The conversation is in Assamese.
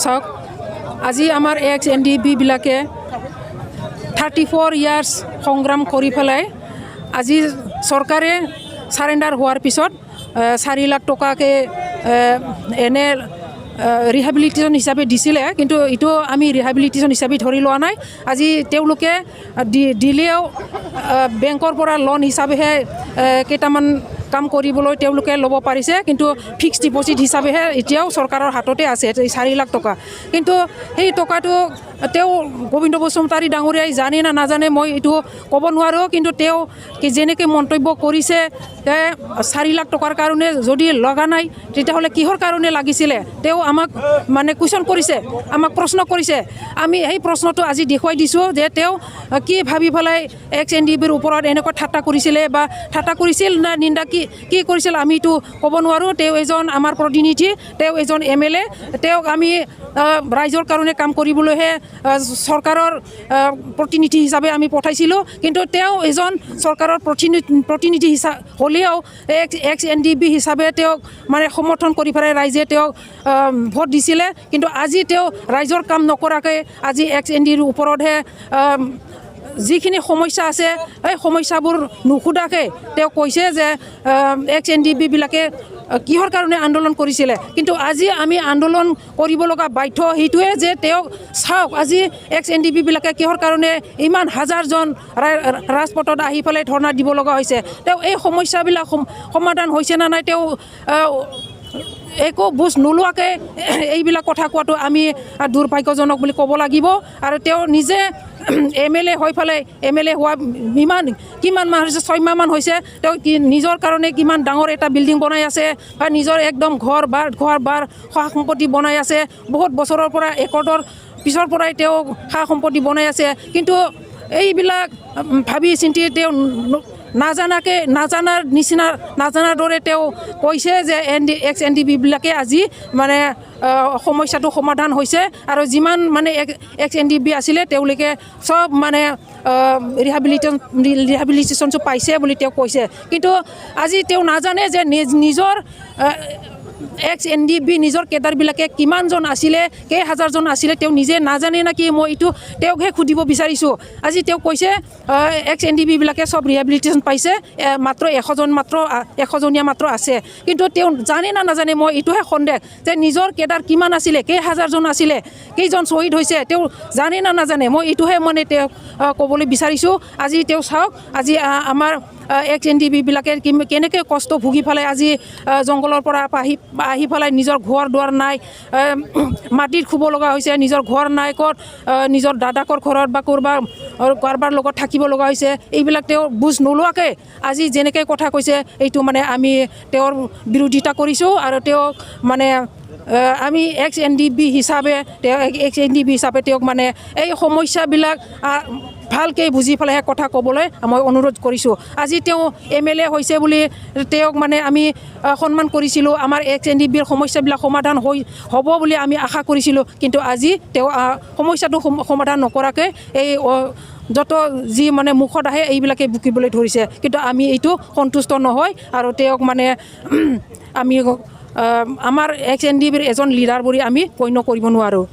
চাওক আজি আমাৰ XNDB বিলাকে 34 ইয়াৰ্ছ সংগ্ৰাম কৰি পেলাই আজি চৰকাৰে সাৰেণ্ডাৰ হোৱাৰ পিছত 4 লাখ টকাকে এনে ৰিহেবিলিটেশ্যন হিচাপে দিছিলে, কিন্তু এইটো আমি ৰিহেবিলিটেশ্যন হিচাপে ধৰি লোৱা নাই। আজি তেওঁলোকে দিলেও বেংকৰ পৰা লোন হিচাপেহে কেইটামান কাম কৰিবলৈ তেওঁলোকে ল'ব পাৰিছে, কিন্তু ফিক্সড ডিপজিট হিচাপেহে এতিয়াও চৰকাৰৰ হাততে আছে 4 লাখ টকা। কিন্তু সেই টকাটো তেওঁ গোবিন্দ বসুমতাৰী ডাঙৰীয়াই জানে না নাজানে মই এইটো ক'ব নোৱাৰোঁ, কিন্তু তেওঁ যেনেকৈ মন্তব্য কৰিছে 4 লাখ টকাৰ কাৰণে যদি লগা নাই তেতিয়াহ'লে কিহৰ কাৰণে লাগিছিলে তেওঁ আমাক মানে কুৱেশ্যন কৰিছে, আমাক প্ৰশ্ন কৰিছে। আমি সেই প্ৰশ্নটো আজি দেখুৱাই দিছোঁ যে তেওঁ কি ভাবি পেলাই XNDBৰ ওপৰত এনেকৈ ঠাট্টা কৰিছিলে বা ঠাট্টা কৰিছিল না নিন্দা কি কৰিছিল আমি এইটো ক'ব নোৱাৰোঁ। তেওঁ এজন আমাৰ প্ৰতিনিধি, তেওঁ এজন MLA, তেওঁক আমি ৰাইজৰ কাৰণে কাম কৰিবলৈহে চৰকাৰৰ প্ৰতিনিধি হিচাপে আমি পঠাইছিলোঁ, কিন্তু তেওঁ এজন চৰকাৰৰ প্ৰতিনিধি হ'লেও XNDB হিচাপে তেওঁক মানে সমৰ্থন কৰি পেলাই ৰাইজে তেওঁক ভোট দিছিলে। কিন্তু আজি তেওঁ ৰাইজৰ কাম নকৰাকৈ আজি XNDBৰ ওপৰতহে যিখিনি সমস্যা আছে এই সমস্যাবোৰ নুসুধাকৈ তেওঁ কৈছে যে XNDB বিলাকে কিহৰ কাৰণে আন্দোলন কৰিছিলে। কিন্তু আজি আমি আন্দোলন কৰিব লগা বাধ্য সেইটোৱে যে তেওঁক চাওক আজি XNDB বিলাকে কিহৰ কাৰণে ইমান হাজাৰজন ৰাজপথত আহি পেলাই ধৰ্ণা দিব লগা হৈছে। তেওঁ এই সমস্যাবিলাক সমাধান হৈছে নে নাই তেওঁ একো বুজ নোলোৱাকৈ এইবিলাক কথা কোৱাটো আমি দুৰ্ভাগ্যজনক বুলি ক'ব লাগিব। আৰু তেওঁ নিজে MLA হৈ পেলাই MLA হোৱা কিমান মাহ হৈছে, 6 মাহমান হৈছে। তেওঁ নিজৰ কাৰণে কিমান ডাঙৰ এটা বিল্ডিং বনাই আছে বা নিজৰ একদম ঘৰ বাৰ সা সম্পত্তি বনাই আছে। বহুত বছৰৰ পৰা একৰ্ডৰ পিছৰ পৰাই তেওঁ সা সম্পত্তি বনাই আছে, কিন্তু এইবিলাক ভাবি চিন্তি তেওঁ নাজানাৰ দৰে তেওঁ কৈছে যে XNDB বিলাকে আজি মানে সমস্যাটো সমাধান হৈছে আৰু যিমান মানে XNDB আছিলে তেওঁলোকে চব মানে ৰিহেবিলিটেশ্যনটো পাইছে বুলি তেওঁ কৈছে। কিন্তু আজি তেওঁ নাজানে যে নিজৰ XNDB নিজৰ কেডাৰবিলাকে কিমানজন আছিলে, কেইহাজাৰজন আছিলে তেওঁ নিজে নাজানে নেকি, মই এইটো তেওঁকহে সুধিব বিচাৰিছোঁ। আজি তেওঁ কৈছে XNDB বিলাকে চব ৰিহেবিলিটেশ্যন পাইছে, মাত্ৰ 100জনীয়া মাত্ৰ আছে। কিন্তু তেওঁ জানে না নাজানে মই এইটোহে সন্দেহ যে নিজৰ কেডাৰ কিমান আছিলে, কেইহাজাৰজন আছিলে, কেইজন শ্বহীদ হৈছে তেওঁ জানে না নাজানে, মই এইটোহে মানে তেওঁক ক'বলৈ বিচাৰিছোঁ। আজি তেওঁ চাওক আজি আমাৰ XNDB বিলাকে কেনেকৈ কষ্ট ভুগি পেলাই আজি জংঘলৰ পৰা আহি পেলাই নিজৰ ঘৰ দুৱাৰ নাই, মাটিত শুব লগা হৈছে, নিজৰ ঘৰ নাই, ক'ত নিজৰ দাদাকৰ ঘৰত বা কাৰোবাৰ লগত থাকিব লগা হৈছে। এইবিলাক তেওঁ বুজ নোলোৱাকৈ আজি যেনেকৈ কথা কৈছে এইটো মানে আমি তেওঁৰ বিৰোধিতা কৰিছোঁ। আৰু তেওঁক মানে আমি XNDB হিচাপে তেওঁক মানে এই সমস্যাবিলাক ভালকৈ বুজি পেলাইহে কথা ক'বলৈ মই অনুৰোধ কৰিছোঁ। আজি তেওঁ MLA হৈছে বুলি তেওঁক মানে আমি সন্মান কৰিছিলোঁ, আমাৰ XNDBৰ সমস্যাবিলাক সমাধান হ'ব বুলি আমি আশা কৰিছিলোঁ, কিন্তু আজি তেওঁ সমস্যাটো সমাধান নকৰাকৈ এই যত যি মানে মুখত আহে এইবিলাকে বুকিবলৈ ধৰিছে। কিন্তু আমি এইটো সন্তুষ্ট নহয় আৰু তেওঁক মানে আমি আমাৰ XNDBৰ এজন লিডাৰ বুলি আমি গণ্য কৰিব নোৱাৰোঁ।